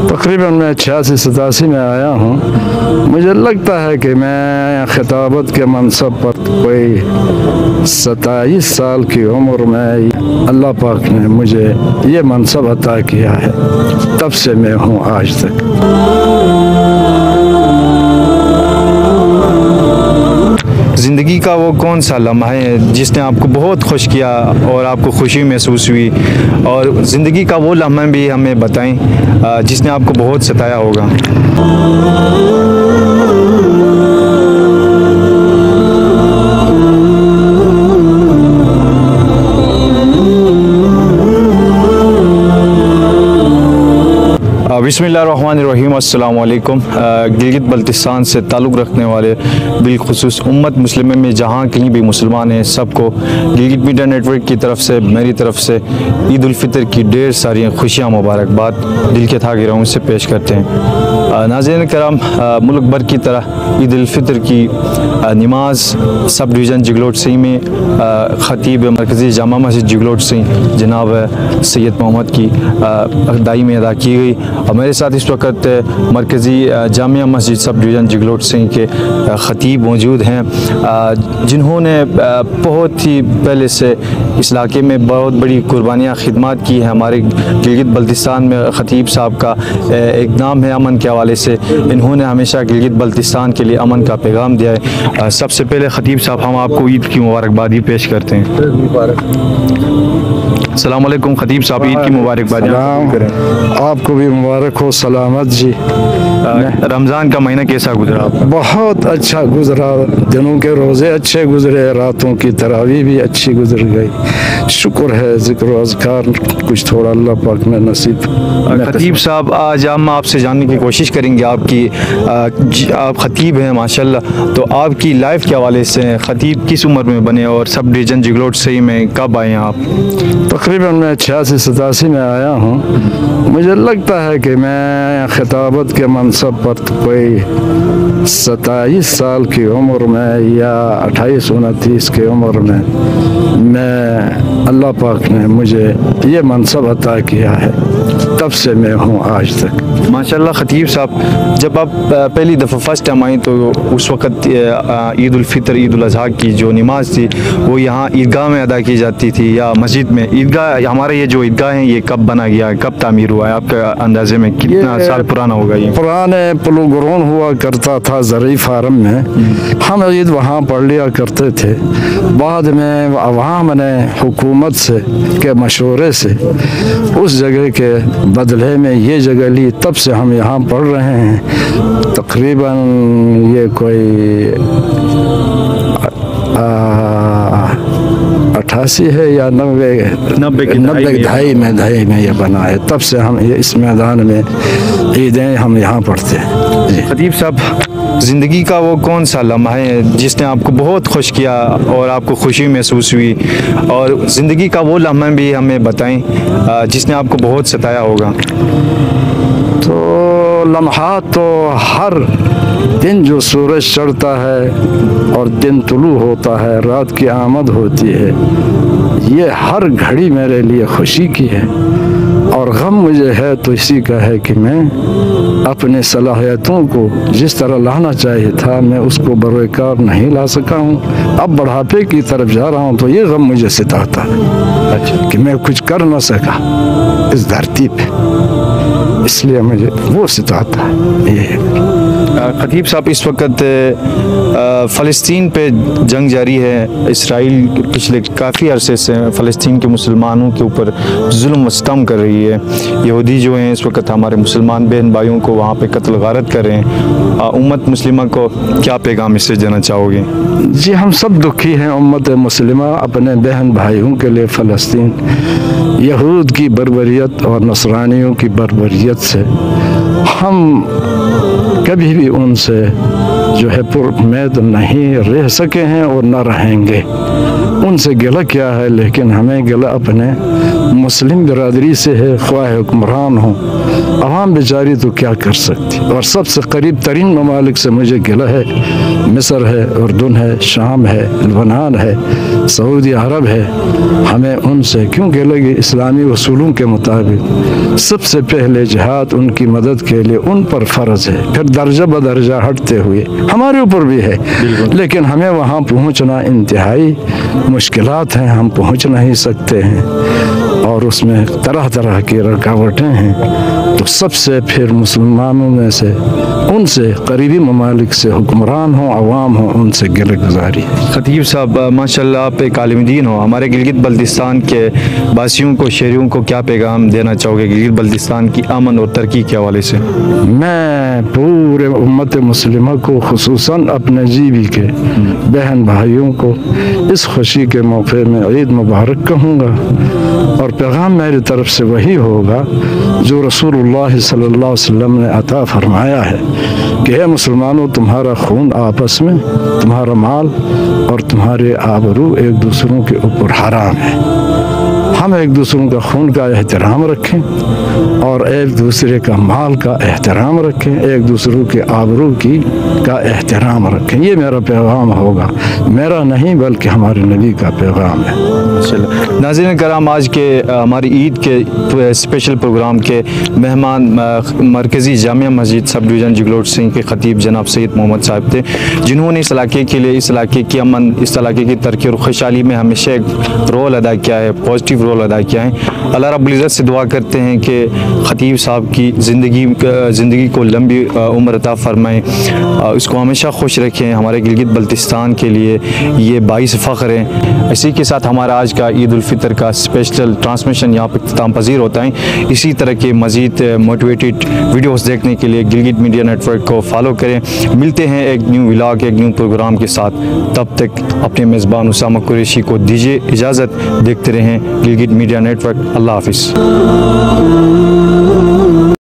तकरीबन मैं 86-87 में आया हूँ। मुझे लगता है कि मैं खिताबत के मनसब पर कोई 27 साल की उम्र में अल्लाह पाक ने मुझे ये मनसब अता किया है, तब से मैं हूँ आज तक। ज़िंदगी का वो कौन सा लम्हा है जिसने आपको बहुत खुश किया और आपको खुशी महसूस हुई, और ज़िंदगी का वो लम्हा भी हमें बताएं जिसने आपको बहुत सताया होगा। बिस्मिल्लाहिर्रहमानिर्रहीम, अस्सलाम वालेकुम। गिलगित बल्तिस्तान से ताल्लुक़ रखने वाले बिलखुसूस उम्मत मुस्लिम में जहाँ कहीं भी मुसलमान हैं, सबको गिलगित मीडिया नेटवर्क की तरफ से, मेरी तरफ से ईद उल फितर की ढेर सारी खुशियाँ मुबारकबाद दिल के था गिराहों से पेश करते हैं। नाज़रीन करम, मुल्क भर की तरह ईद उल फितर की नमाज सब डिवीज़न जिगलोट सिंह में ख़तीब मरकज़ी जामा मस्जिद जिगलोट सिंह जनाब सैयद मोहम्मद की अदाई में अदा की गई। और मेरे साथ इस वक्त मरकज़ी जामिया मस्जिद सब डिवीज़न जिगलोट सिंह के ख़तीब मौजूद हैं, जिन्होंने बहुत ही पहले से इस इलाके में बहुत बड़ी कुर्बानियाँ खिदमत की है। हमारे गिलगित बल्तिस्तान में ख़तीब साहब का एक नाम है अमन के हवाले से। इन्होंने हमेशा गिलगित बल्तिस्तान के लिए अमन का पैगाम दिया है। सबसे पहले ख़तीब साहब, हम आपको ईद की मुबारकबादी पेश करते हैं। अस्सलाम वालेकुम ख़तीब साहब, ईद की मुबारकबादी करें। आपको भी मुबारक हो, सलामत जी। रमज़ान का महीना कैसा गुजरा? बहुत अच्छा गुजरा, दिनों के रोज़े अच्छे गुजरे, रातों की तरावी भी अच्छी गुजर गई। शुक्र है, ज़िक्र व अज़कार कुछ थोड़ा अल्लाह पाक ने नसीब। ख़तीब साहब, आज हम आपसे जानने की कोशिश करेंगे, आपकी आप ख़तीब हैं माशाल्लाह, तो आपकी लाइफ के हवाले से ख़तीब किस उम्र में बने और सब डिवीज़न जिगलोट सही में कब आए आप? तकरीबन मैं 86-87 में आया हूँ। मुझे लगता है कि मैं खिताबत के मनसब पर कोई 27 साल की उम्र में या 28-29 की उम्र में मैं अल्लाह पाक ने मुझे ये मनसब अता किया है, तब से मैं हूँ आज तक। माशाल्लाह ख़तीब साहब, जब आप पहली दफ़ा फर्स्ट टाइम आई तो उस वक़्त ईद उल फितर, ईद उल अज़हा की जो नमाज थी वो यहाँ ईदगाह में अदा की जाती थी या मस्जिद में? ईदगाह, हमारा ये जो ईदगाह है ये कब बना गया है, कब तामीर हुआ है आपके अंदाजे में? कितना साल पुराना होगा ये? पुराने प्लूग्राउंड हुआ करता था ज़रई फार्म में, हम ईद वहाँ पढ़ लिया करते थे। बाद में वहाँ मैंने हुकूमत से के मशवरे से उस जगह के बदले में ये जगह ली, तब से हम यहाँ पढ़ रहे हैं। तकरीबन ये कोई 88 है या 90 दहाई में ये बना है, तब से हम ये इस मैदान में ईदें हम यहाँ पढ़ते हैं। ख़तीब साहब, ज़िंदगी का वो कौन सा लम्हा है जिसने आपको बहुत खुश किया और आपको खुशी महसूस हुई, और ज़िंदगी का वो लम्हा भी हमें बताएं जिसने आपको बहुत सताया होगा? तो लम्हा तो हर दिन जो सूरज चढ़ता है और दिन तुलू होता है, रात की आमद होती है, ये हर घड़ी मेरे लिए खुशी की है। और गम मुझे है तो इसी का है कि मैं अपने सलाहियतों को जिस तरह लाना चाहिए था मैं उसको बरोकार नहीं ला सका हूँ। अब बढ़ापे की तरफ जा रहा हूँ तो ये गम मुझे सताता है। अच्छा, कि मैं कुछ कर न सका इस धरती पे, इसलिए मुझे वो सताता है। ये ख़तीब साहब, इस वक्त फ़लस्तीन पे जंग जारी है। इसराइल पिछले काफ़ी अरसे से फ़लस्तीन के मुसलमानों के ऊपर जुल्म व सितम कर रही है। यहूदी जो हैं इस वक्त हमारे मुसलमान बहन भाइयों को वहाँ पे कत्ल गारत कर रहे हैं। उम्मत मुस्लिमा को क्या पैगाम इससे देना चाहोगे? जी, हम सब दुखी हैं उम्मत मुस्लिमा अपने बहन भाइयों के लिए। फ़लस्तीन यहूद की बर्बरियत और नसरानियों की बर्बरियत से हम कभी भी उनसे जो है पुरउम्मीद नहीं रह सके हैं और न रहेंगे। उनसे गिला क्या है, लेकिन हमें गिला अपने मुस्लिम बिरादरी से है, ख्वाह हुक्मरान हो, अवाम बेचारी तो क्या कर सकती। और सबसे करीब तरीन ममालिक से मुझे गिला है, मिस्र है, उर्दन है, शाम है, लबनान है, सऊदी अरब है। हमें उनसे क्यों गिलेगी? इस्लामी उसूलों के मुताबिक सबसे पहले जिहाद उनकी मदद के लिए उन पर फ़र्ज़ है, फिर दर्जा बदर्जा हटते हुए हमारे ऊपर भी है। लेकिन हमें वहाँ पहुँचना इंतहाई मुश्किलात हैं, हम पहुँच नहीं सकते हैं और उसमें तरह तरह की रुकावटें हैं। तो सबसे फिर मुसलमानों में से उनसे करीबी ममालिक से हुक्मरान हो, अवाम हो, उनसे गिले गुजारी है। खतीब साहब माशाल्लाह आप एक आलिम दीन हो, हमारे गिलगित बल्तिस्तान के वासियों को, शहरियों को क्या पैगाम देना चाहोगे गिलगित बल्तिस्तान की अमन और तरक्की के हवाले से? मैं पूरे उम्मत मुस्लिमा को, खुसूसन अपने जीवी के बहन भाइयों को इस खुशी के मौके में ईद मुबारक कहूँगा और पैगाम मेरी तरफ से वही होगा जो रसूलुल्लाह सल्लल्लाहु अलैहि वसल्लम ने अता फरमाया है कि हे मुसलमानों, तुम्हारा खून आपस में, तुम्हारा माल और तुम्हारे आबरू एक दूसरों के ऊपर हराम है। हम एक दूसरों का खून का एहतराम रखें और एक दूसरे का माल का एहतराम रखें, एक दूसरों के आबरू की का एहतराम रखें। ये मेरा पैगाम होगा, मेरा नहीं बल्कि हमारे नबी का पैगाम है। नाज़रीन कराम, आज के हमारी ईद के स्पेशल प्रोग्राम के मेहमान मरकज़ी जामिया मस्जिद सब डिवीज़न जगलोट सिंह के खतीब जनाब सैयद मोहम्मद साहब थे, जिन्होंने इस इलाके के लिए, इस इलाके की अमन, इस इलाके की तरक्की और खुशहाली में हमेशा एक रोल अदा किया है, पॉजिटिव रोल अदा किया है। अल्लाह रब्बुल इज़्ज़त से दुआ करते हैं कि खतीब साहब की ज़िंदगी को लंबी उम्र अता फरमाएँ, उसको हमेशा खुश रखें। हमारे गिलगित बल्तिस्तान के लिए ये बाइस फ़ख्र है। इसी के साथ हमारा आज का ईद उल फितर का स्पेशल ट्रांसमिशन यहाँ पर इख्तिताम पजीर होता है। इसी तरह के मज़ीद मोटिवेटेड वीडियोस देखने के लिए गिलगित मीडिया नेटवर्क को फॉलो करें। मिलते हैं एक न्यू व्लॉग, एक न्यू प्रोग्राम के साथ। तब तक अपने मेज़बान उसामा कुरैशी को दीजिए इजाज़त। देखते रहें गिलगित मीडिया नेटवर्क। अल्लाह हाफ़िज़।